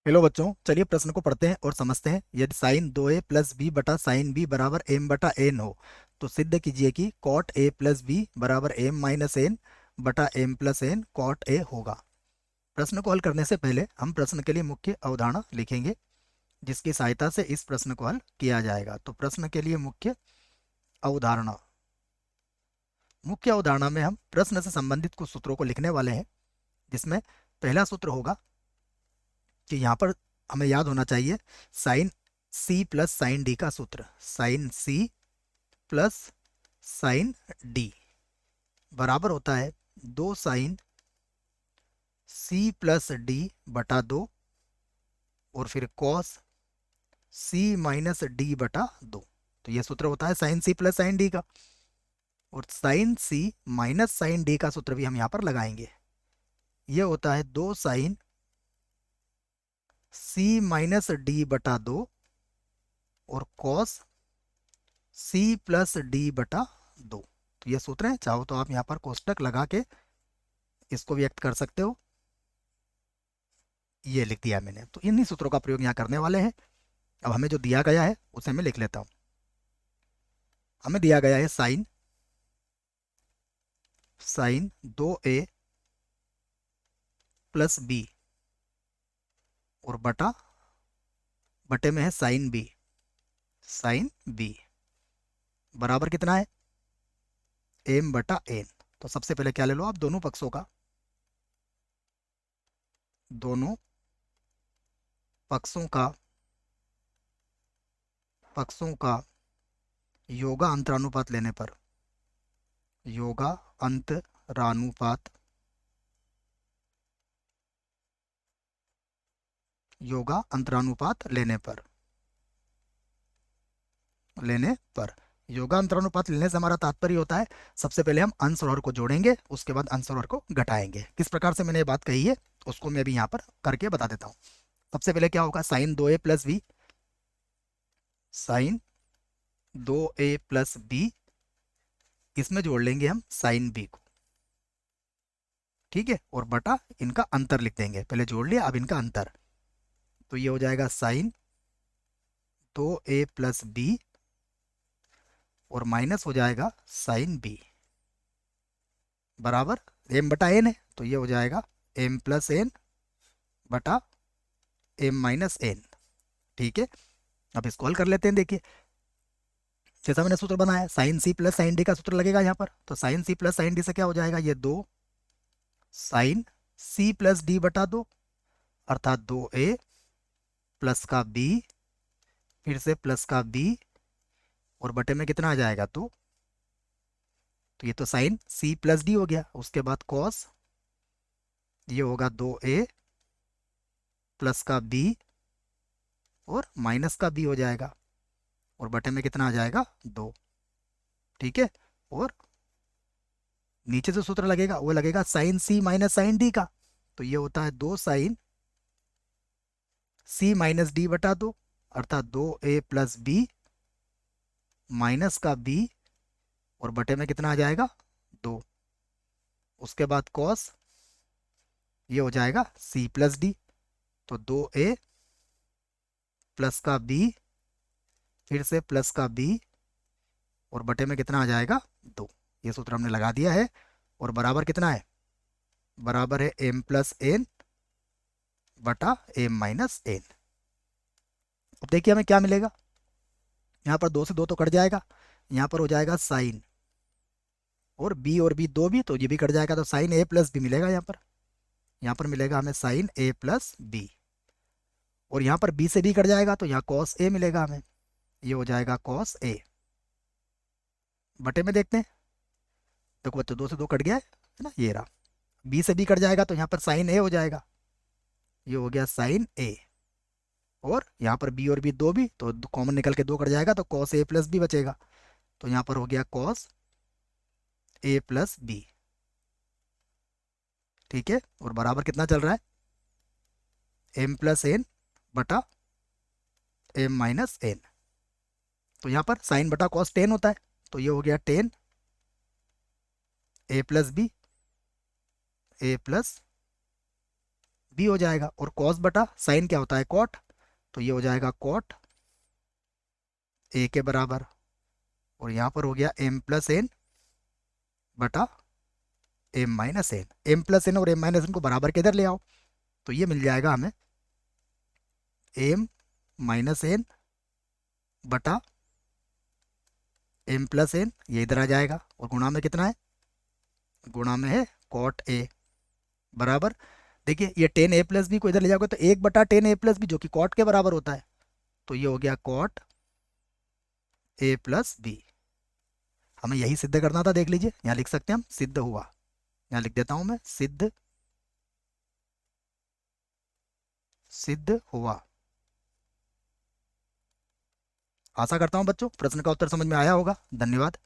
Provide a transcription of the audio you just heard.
Hello बच्चों, चलिए प्रश्न को पढ़ते हैं और समझते हैं। यदि साइन 2a प्लस बी बटा साइन बी बराबर एम बटा एन हो तो सिद्ध कीजिए कि कॉट ए प्लस बी बराबर एम माइनस एन बटा M plus N cot A होगा। प्रश्न को हल करने से पहले हम प्रश्न के लिए मुख्य अवधारणा लिखेंगे जिसकी सहायता से इस प्रश्न को हल किया जाएगा। तो प्रश्न के लिए अवधारणा मुख्य अवधारणा में हम प्रश्न से संबंधित कुछ सूत्रों को लिखने वाले हैं, जिसमें पहला सूत्र होगा कि यहाँ पर हमें याद होना चाहिए sine C plus sine D का सूत्र। Sine C plus sine D बराबर होता है 2 साइन सी प्लस डी बटा 2 और फिर कॉस सी माइनस डी बटा 2। तो यह सूत्र होता है sine C plus sine D का। और sine C minus sine D का सूत्र भी हम यहाँ पर लगाएंगे। यह होता है 2 साइन सी माइनस डी बटा 2 और कॉस सी प्लस डी बटा 2। तो ये सूत्र है, चाहो तो आप यहाँ पर कोष्टक लगा के इसको व्यक्त कर सकते हो। ये लिख दिया मैंने, तो इन्हीं सूत्रों का प्रयोग यहाँ करने वाले हैं। अब हमें जो दिया गया है उसे मैं लिख लेता हूँ। हमें दिया गया है sign sign 2a plus B और बटे में है साइन बी बराबर कितना है एम बटा एन। तो सबसे पहले क्या ले लो आप, दोनों पक्षों का योगा अंतरानुपात लेने पर योगा अंतरानुपात योगा अंतरानुपात लेने से हमारा तात्पर्य होता है सबसे पहले हम अंश और हर को जोड़ेंगे, उसके बाद अंश और हर को घटाएंगे। किस प्रकार से मैंने ये बात कही है उसको मैं अभी यहाँ पर करके बता देता हूँ। सबसे पहले क्या होगा, sine 2a plus B, sine 2a plus B, इसमें जोड़ लेंगे हम साइन बी को, ठीक है, और बटा इनका अंतर लिख देंगे। पहले जोड़ लिया, अब इनका अंतर। तो ये हो जाएगा साइन 2a प्लस बी और माइनस हो जाएगा साइन बी बराबर एम बटा एन है। तो ये हो जाएगा एम प्लस एन बटा एम माइनस एन, ठीक है। अब इसको हल कर लेते हैं। देखिए जैसा मैंने सूत्र बनाया, sine C plus sine D का सूत्र लगेगा यहाँ पर। तो sine C plus sine D से क्या हो जाएगा, ये 2 साइन सी प्लस डी बटा 2 अर्थात 2a प्लस का b फिर से प्लस का b और बटे में कितना आ जाएगा 2। तो ये तो साइन सी प्लस डी हो गया। उसके बाद कॉस ये होगा 2a प्लस का b और माइनस का b हो जाएगा और बटे में कितना आ जाएगा 2, ठीक है। और नीचे जो सूत्र लगेगा वो लगेगा sign C minus sine D का। तो ये होता है 2 साइन सी माइनस डी बटा 2 अर्थात 2a प्लस बी माइनस का b और बटे में कितना आ जाएगा 2। उसके बाद कॉस ये हो जाएगा c प्लस डी। तो 2a प्लस का b फिर से प्लस का b और बटे में कितना आ जाएगा 2। ये सूत्र हमने लगा दिया है और बराबर कितना है, बराबर है m प्लस एन बटा m माइनस एन। अब देखिए हमें क्या मिलेगा, यहाँ पर 2 से 2 तो कट जाएगा, यहाँ पर हो जाएगा साइन और b दो भी, तो ये भी कट जाएगा। तो साइन a प्लस बी मिलेगा यहाँ पर मिलेगा हमें साइन a प्लस बी और यहाँ पर b से b कट जाएगा तो यहाँ कॉस a मिलेगा हमें। ये हो जाएगा कॉस a बटे में देखते हैं। देखो बच्चों 2 से 2 कट गया है ना, ये रहा। b से b कट जाएगा तो यहाँ पर साइन a हो जाएगा, ये हो गया साइन a। और यहाँ पर b और b दो भी, तो कॉमन निकल के 2 कट जाएगा तो कॉस a प्लस बी बचेगा। तो यहाँ पर हो गया कॉस a प्लस बी, ठीक है। और बराबर कितना चल रहा है m प्लस एन बटा m माइनस एन। तो यहाँ पर साइन बटा कॉस 10 होता है, तो ये हो गया 10 a प्लस बी हो जाएगा, और कॉस बटा साइन क्या होता है, कॉट, तो ये हो जाएगा कॉट ए के बराबर। और यहाँ पर हो गया एम प्लस एन बटा M minus N. M plus N और एम माइनस एन को बराबर के इधर ले आओ, तो ये मिल जाएगा हमें एम माइनस एन बटा एम प्लस एन, ये इधर आ जाएगा, और गुणा में कितना है, गुणा में है कॉट ए बराबर। देखिए ये टेन ए प्लस बी को इधर ले जाओगे तो 1/10 a+b जो कि कॉट के बराबर होता है, तो ये हो गया कॉट ए प्लस बी। हमें यही सिद्ध करना था, देख लीजिए यहाँ लिख सकते हैं हम, सिद्ध हुआ। यहाँ लिख देता हूं मैं, सिद्ध, सिद्ध हुआ। आशा करता हूं बच्चों प्रश्न का उत्तर समझ में आया होगा। धन्यवाद।